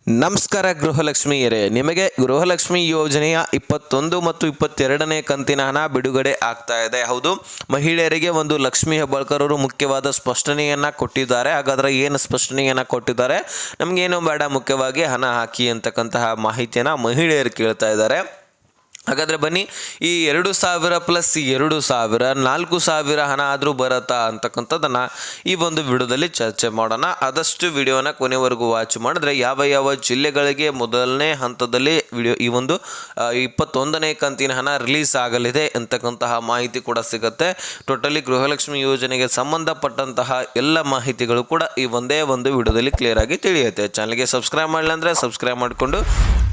ನಮಸ್ಕಾರ ಗೃಹಲಕ್ಷ್ಮಿಯರೇ, ನಿಮಗೆ ಗೃಹಲಕ್ಷ್ಮಿ ಯೋಜನೆಯ 21 ಮತ್ತು 22ನೇ ಕಂತಿನ ಹಣ ಬಿಡುಗಡೆ ಆಗ್ತಾ ಇದೆ. ಹೌದು, ಮಹಿಳೆಯರಿಗೆ ಒಂದು ಲಕ್ಷ್ಮಿ ಹೆಬ್ಬಾಳ್ಕರ್ ಅವರು ಮುಖ್ಯವಾದ ಸ್ಪಷ್ಟನೆಯನ್ನು ಕೊಟ್ಟಿದ್ದಾರೆ. ಹಾಗಾದರೆ ಏನು ಸ್ಪಷ್ಟನೆಯನ್ನು ಕೊಟ್ಟಿದ್ದಾರೆ? ನಮಗೇನು ಬೇಡ, ಮುಖ್ಯವಾಗಿ ಹಣ ಹಾಕಿ ಅಂತಕ್ಕಂತಹ ಮಾಹಿತಿಯನ್ನು ಮಹಿಳೆಯರು ಕೇಳ್ತಾ ಇದ್ದಾರೆ. ಹಾಗಾದರೆ ಬನ್ನಿ, ಈ 2,000 ಪ್ಲಸ್ 2,000 4,000 ಹಣ ಆದರೂ ಬರುತ್ತಾ ಅಂತಕ್ಕಂಥದ್ದನ್ನು ಈ ಒಂದು ವಿಡಿಯೋದಲ್ಲಿ ಚರ್ಚೆ ಮಾಡೋಣ. ಆದಷ್ಟು ವಿಡಿಯೋನ ಕೊನೆವರೆಗೂ ವಾಚ್ ಮಾಡಿದ್ರೆ ಯಾವ ಜಿಲ್ಲೆಗಳಿಗೆ ಮೊದಲನೇ ಹಂತದಲ್ಲಿ ಈ ಒಂದು 21ನೇ ಕಂತಿನ ಹಣ ರಿಲೀಸ್ ಆಗಲಿದೆ ಅಂತಕ್ಕಂತಹ ಮಾಹಿತಿ ಕೂಡ ಸಿಗುತ್ತೆ. ಟೋಟಲಿ ಗೃಹಲಕ್ಷ್ಮಿ ಯೋಜನೆಗೆ ಸಂಬಂಧಪಟ್ಟಂತಹ ಎಲ್ಲ ಮಾಹಿತಿಗಳು ಕೂಡ ಈ ಒಂದೇ ಒಂದು ವಿಡಿಯೋದಲ್ಲಿ ಕ್ಲಿಯರ್ ಆಗಿ ತಿಳಿಯುತ್ತೆ. ಚಾನಲ್ಗೆ ಸಬ್ಸ್ಕ್ರೈಬ್ ಮಾಡಲಿಲ್ಲ ಅಂದರೆ ಸಬ್ಸ್ಕ್ರೈಬ್ ಮಾಡಿಕೊಂಡು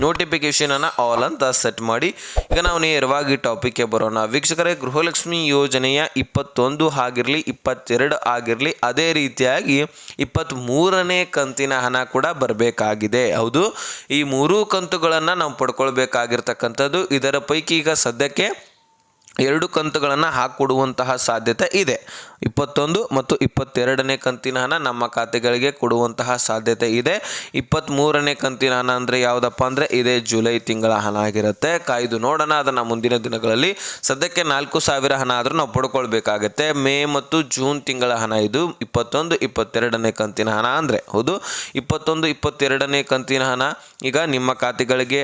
ನೋಟಿಫಿಕೇಶನನ್ನು ಆಲ್ ಅಂತ ಸೆಟ್ ಮಾಡಿ. ಈಗ ನಾವು ನೇರವಾಗಿ ಟಾಪಿಕ್ಗೆ ಬರೋಣ. ವೀಕ್ಷಕರೇ, ಗೃಹಲಕ್ಷ್ಮಿ ಯೋಜನೆಯ 21 ಆಗಿರಲಿ 22 ಆಗಿರಲಿ, ಅದೇ ರೀತಿಯಾಗಿ 23ನೇ ಕಂತಿನ ಹಣ ಕೂಡ ಬರಬೇಕಾಗಿದೆ. ಹೌದು, ಈ 3 ಕಂತುಗಳನ್ನು ನಾವು ಪಡ್ಕೊಳ್ಬೇಕಾಗಿರ್ತಕ್ಕಂಥದ್ದು. ಇದರ ಪೈಕಿ ಈಗ ಸದ್ಯಕ್ಕೆ 2 ಕಂತುಗಳನ್ನು ಹಾಕಿಕೊಡುವಂತಹ ಸಾಧ್ಯತೆ ಇದೆ. 21 ಮತ್ತು 22ನೇ ಕಂತಿನ ಹಣ ನಮ್ಮ ಖಾತೆಗಳಿಗೆ ಕೊಡುವಂತಹ ಸಾಧ್ಯತೆ ಇದೆ. 23ನೇ ಕಂತಿನ ಹಣ ಅಂದರೆ ಯಾವುದಪ್ಪ ಅಂದರೆ ಇದೇ ಜುಲೈ ತಿಂಗಳ ಹಣ ಆಗಿರುತ್ತೆ. ಕಾಯ್ದು ನೋಡೋಣ ಅದನ್ನು ಮುಂದಿನ ದಿನಗಳಲ್ಲಿ. ಸದ್ಯಕ್ಕೆ 4,000 ಹಣ ಆದರೂ ನಾವು ಪಡ್ಕೊಳ್ಬೇಕಾಗತ್ತೆ. ಮೇ ಮತ್ತು ಜೂನ್ ತಿಂಗಳ ಹಣ ಇದು 21, 22ನೇ ಕಂತಿನ ಹಣ ಅಂದರೆ. ಹೌದು, 21, 22ನೇ ಕಂತಿನ ಹಣ ಈಗ ನಿಮ್ಮ ಖಾತೆಗಳಿಗೆ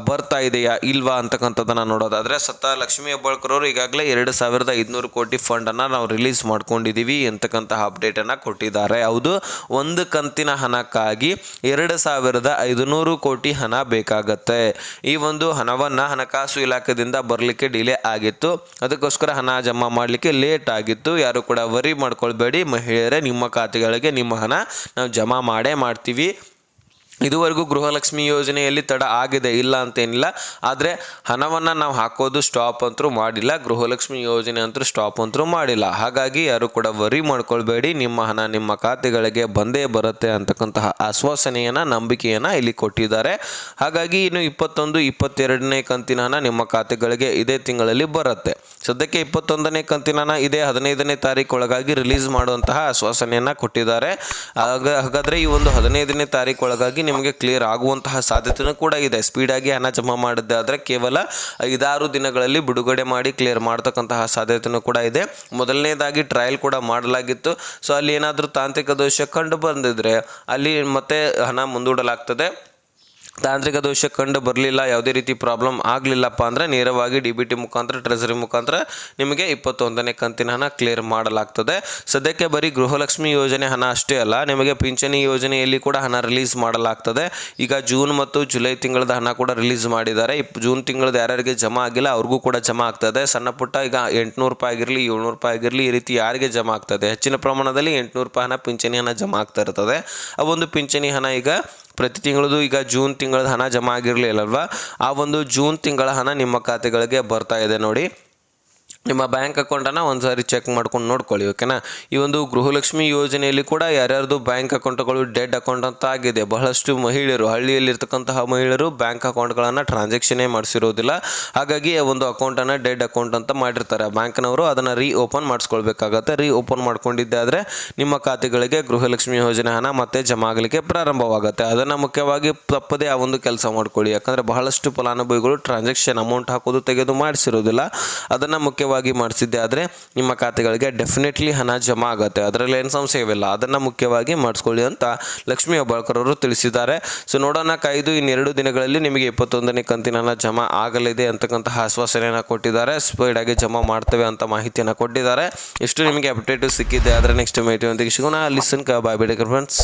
ಬರ್ತಾ ಇದೆಯಾ ಇಲ್ವಾ ಅಂತಕ್ಕಂಥದ್ದನ್ನು ನೋಡೋದಾದರೆ, ಸತ್ತ ಲಕ್ಷ್ಮಿ ಹೆಬ್ಬಾಳ್ಕರ್ ಅವರು ಈಗಾಗಲೇ 2,500 ಕೋಟಿ ಫಂಡನ್ನು ನಾವು ರಿಲೀಸ್ ಮಾಡ್ಕೊಂಡಿದ್ದೀವಿ ಅಂತಕ್ಕಂತಹ ಅಪ್ಡೇಟನ್ನು ಕೊಟ್ಟಿದ್ದಾರೆ. ಹೌದು, ಒಂದು ಕಂತಿನ ಹಣಕ್ಕಾಗಿ 2,500 ಕೋಟಿ ಹಣ ಬೇಕಾಗತ್ತೆ. ಈ ಒಂದು ಹಣವನ್ನು ಹಣಕಾಸು ಇಲಾಖೆಯಿಂದ ಬರಲಿಕ್ಕೆ ಡಿಲೇ ಆಗಿತ್ತು. ಅದಕ್ಕೋಸ್ಕರ ಹಣ ಜಮಾ ಮಾಡಲಿಕ್ಕೆ ಲೇಟ್ ಆಗಿತ್ತು. ಯಾರು ಕೂಡ ವರಿ ಮಾಡ್ಕೊಳ್ಬೇಡಿ ಮಹಿಳೆಯರೇ, ನಿಮ್ಮ ಖಾತೆಗಳಿಗೆ ನಿಮ್ಮ ಹಣ ನಾವು ಜಮಾ ಮಾಡೇ ಮಾಡ್ತೀವಿ. ಇದುವರೆಗೂ ಗೃಹಲಕ್ಷ್ಮಿ ಯೋಜನೆಯಲ್ಲಿ ತಡ ಆಗಿದೆ, ಇಲ್ಲ ಅಂತೇನಿಲ್ಲ. ಆದರೆ ಹಣವನ್ನು ನಾವು ಹಾಕೋದು ಸ್ಟಾಪ್ ಅಂತೂ ಮಾಡಿಲ್ಲ, ಗೃಹಲಕ್ಷ್ಮಿ ಯೋಜನೆ ಅಂತೂ ಸ್ಟಾಪ್ ಅಂತೂ ಮಾಡಿಲ್ಲ. ಹಾಗಾಗಿ ಯಾರು ಕೂಡ ವರಿ ಮಾಡ್ಕೊಳ್ಬೇಡಿ, ನಿಮ್ಮ ಹಣ ನಿಮ್ಮ ಖಾತೆಗಳಿಗೆ ಬಂದೇ ಬರುತ್ತೆ ಅಂತಕ್ಕಂತಹ ಆಶ್ವಾಸನೆಯನ್ನು, ನಂಬಿಕೆಯನ್ನು ಇಲ್ಲಿ ಕೊಟ್ಟಿದ್ದಾರೆ. ಹಾಗಾಗಿ ಇನ್ನು 21, 22ನೇ ಕಂತಿನ ಹಣ ನಿಮ್ಮ ಖಾತೆಗಳಿಗೆ ಇದೇ ತಿಂಗಳಲ್ಲಿ ಬರುತ್ತೆ. ಸದ್ಯಕ್ಕೆ 21ನೇ ಕಂತಿನ ಹಣ ಇದೇ 15ನೇ ತಾರೀಕು ಒಳಗಾಗಿ ರಿಲೀಸ್ ಮಾಡುವಂತಹ ಆಶ್ವಾಸನೆಯನ್ನು ಕೊಟ್ಟಿದ್ದಾರೆ. ಹಾಗಾದರೆ ಈ ಒಂದು 15ನೇ ತಾರೀಕು ಒಳಗಾಗಿ ನಿಮಗೆ ಕ್ಲಿಯರ್ ಆಗುವಂತಹ ಸಾಧ್ಯತೆಯೂ ಕೂಡ ಇದೆ. ಸ್ಪೀಡಾಗಿ ಹಣ ಜಮಾ ಮಾಡಿದ್ದೆ ಆದರೆ ಕೇವಲ 5-6 ದಿನಗಳಲ್ಲಿ ಬಿಡುಗಡೆ ಮಾಡಿ ಕ್ಲಿಯರ್ ಮಾಡ್ತಕ್ಕಂತಹ ಸಾಧ್ಯತೆಯೂ ಕೂಡ ಇದೆ. ಮೊದಲನೇದಾಗಿ ಟ್ರಯಲ್ ಕೂಡ ಮಾಡಲಾಗಿತ್ತು. ಸೊ ಅಲ್ಲಿ ಏನಾದರೂ ತಾಂತ್ರಿಕ ದೋಷ ಕಂಡು ಬಂದಿದ್ರೆ ಅಲ್ಲಿ ಮತ್ತೆ ಹಣ ಮುಂದೂಡಲಾಗ್ತದೆ. ತಾಂತ್ರಿಕ ದೋಷ ಕಂಡು ಬರಲಿಲ್ಲ, ಯಾವುದೇ ರೀತಿ ಪ್ರಾಬ್ಲಮ್ ಆಗಲಿಲ್ಲಪ್ಪ ಅಂದರೆ ನೇರವಾಗಿ DBT ಮುಖಾಂತರ, ಟ್ರೆಸರಿ ಮುಖಾಂತರ ನಿಮಗೆ 21ನೇ ಕಂತಿನ ಹಣ ಕ್ಲಿಯರ್ ಮಾಡಲಾಗ್ತದೆ. ಸದ್ಯಕ್ಕೆ ಬರೀ ಗೃಹಲಕ್ಷ್ಮಿ ಯೋಜನೆ ಹಣ ಅಷ್ಟೇ ಅಲ್ಲ, ನಿಮಗೆ ಪಿಂಚಣಿ ಯೋಜನೆಯಲ್ಲಿ ಕೂಡ ಹಣ ರಿಲೀಸ್ ಮಾಡಲಾಗ್ತದೆ. ಈಗ ಜೂನ್ ಮತ್ತು ಜುಲೈ ತಿಂಗಳದ ಹಣ ಕೂಡ ರಿಲೀಸ್ ಮಾಡಿದ್ದಾರೆ. ಜೂನ್ ತಿಂಗಳದ ಯಾರ್ಯಾರಿಗೆ ಜಮಾ ಆಗಿಲ್ಲ ಅವ್ರಿಗೂ ಕೂಡ ಜಮಾ ಆಗ್ತದೆ. ಸಣ್ಣ ಪುಟ್ಟ ಈಗ 800 ರೂಪಾಯಿ ಆಗಿರಲಿ 700 ರೂಪಾಯಿ ಆಗಿರಲಿ, ಈ ರೀತಿ ಯಾರಿಗೆ ಜಮಾ ಆಗ್ತದೆ, ಹೆಚ್ಚಿನ ಪ್ರಮಾಣದಲ್ಲಿ 800 ರೂಪಾಯಿ ಹಣ ಪಿಂಚಣಿ ಹಣ ಜಮಾ ಆಗ್ತಾ ಇರ್ತದೆ. ಆ ಒಂದು ಪಿಂಚಣಿ ಹಣ ಈಗ ಪ್ರತಿ ತಿಂಗಳದು ಈಗ ಜೂನ್ ತಿಂಗಳದ ಹಣ ಜಮಾ ಆಗಿರಲಿಲ್ಲಲ್ವಾ, ಆ ಒಂದು ಜೂನ್ ತಿಂಗಳ ಹಣ ನಿಮ್ಮ ಖಾತೆಗಳಿಗೆ ಬರ್ತಾ ಇದೆ ನೋಡಿ. ನಿಮ್ಮ ಬ್ಯಾಂಕ್ ಅಕೌಂಟನ್ನು ಒಂದು ಸಾರಿ ಚೆಕ್ ಮಾಡ್ಕೊಂಡು ನೋಡ್ಕೊಳ್ಳಿ, ಓಕೆನಾ. ಈ ಒಂದು ಗೃಹಲಕ್ಷ್ಮಿ ಯೋಜನೆಯಲ್ಲಿ ಕೂಡ ಯಾರ್ಯಾರ್ದು ಬ್ಯಾಂಕ್ ಅಕೌಂಟ್ಗಳು ಡೆಡ್ ಅಕೌಂಟ್ ಅಂತ ಆಗಿದೆ. ಬಹಳಷ್ಟು ಮಹಿಳೆಯರು, ಹಳ್ಳಿಯಲ್ಲಿರ್ತಕ್ಕಂತಹ ಮಹಿಳೆಯರು ಬ್ಯಾಂಕ್ ಅಕೌಂಟ್ಗಳನ್ನು ಟ್ರಾನ್ಸಾಕ್ಷನ್ನೇ ಮಾಡಿಸಿರೋದಿಲ್ಲ. ಹಾಗಾಗಿ ಒಂದು ಅಕೌಂಟನ್ನು ಡೆಡ್ ಅಕೌಂಟ್ ಅಂತ ಮಾಡಿರ್ತಾರೆ. ಬ್ಯಾಂಕ್ನವರು ಅದನ್ನು ಓಪನ್ ಮಾಡಿಸ್ಕೊಳ್ಬೇಕಾಗತ್ತೆ. ಓಪನ್ ಮಾಡ್ಕೊಂಡಿದ್ದೆ ಆದರೆ ನಿಮ್ಮ ಖಾತೆಗಳಿಗೆ ಗೃಹಲಕ್ಷ್ಮಿ ಯೋಜನೆ ಹಣ ಮತ್ತೆ ಜಮಾ ಆಗಲಿಕ್ಕೆ ಪ್ರಾರಂಭವಾಗುತ್ತೆ. ಅದನ್ನು ಮುಖ್ಯವಾಗಿ ತಪ್ಪದೇ ಆ ಒಂದು ಕೆಲಸ ಮಾಡ್ಕೊಳ್ಳಿ. ಯಾಕಂದರೆ ಬಹಳಷ್ಟು ಫಲಾನುಭವಿಗಳು ಟ್ರಾನ್ಸಾಕ್ಷನ್ ಅಮೌಂಟ್ ಹಾಕೋದು ತೆಗೆದು ಮಾಡಿಸಿರೋದಿಲ್ಲ. ಅದನ್ನು ಮುಖ್ಯವಾಗಿ ಮಾಡಿಸಿದ್ದೆ ಆದರೆ ನಿಮ್ಮ ಖಾತೆಗಳಿಗೆ ಡೆಫಿನೆಟ್ಲಿ ಹಣ ಜಮಾ ಆಗುತ್ತೆ, ಅದರಲ್ಲಿ ಏನು ಸಂಶಯವಿಲ್ಲ. ಅದನ್ನು ಮುಖ್ಯವಾಗಿ ಮಾಡಿಸ್ಕೊಳ್ಳಿ ಅಂತ ಲಕ್ಷ್ಮಿ ಹೆಬ್ಬಾಳ್ಕರ್ ಅವರು ತಿಳಿಸಿದ್ದಾರೆ. ಸೊ ನೋಡೋಣ, ಕಾಯ್ದು ಇನ್ನೆರಡು ದಿನಗಳಲ್ಲಿ ನಿಮಗೆ 21ನೇ ಕಂತಿನ ಹಣ ಜಮಾ ಆಗಲಿದೆ ಅಂತಕ್ಕಂತಹ ಆಶ್ವಾಸನೆಯನ್ನು ಕೊಟ್ಟಿದ್ದಾರೆ. ಸ್ಪೀಡಾಗಿ ಜಮಾ ಮಾಡ್ತೇವೆ ಅಂತ ಮಾಹಿತಿಯನ್ನು ಕೊಟ್ಟಿದ್ದಾರೆ. ಎಷ್ಟು ನಿಮಗೆ ಅಪ್ಡೇಟ್ ಸಿಕ್ಕಿದೆ ಆದರೆ ನೆಕ್ಸ್ಟ್ ಮಾಹಿತಿಯೊಂದಿಗೆ ಸಿಗೋಣ. ಲಿಸನ್ ಬಾಯ್ ಬಿಡಿ ಫ್ರೆಂಡ್ಸ್.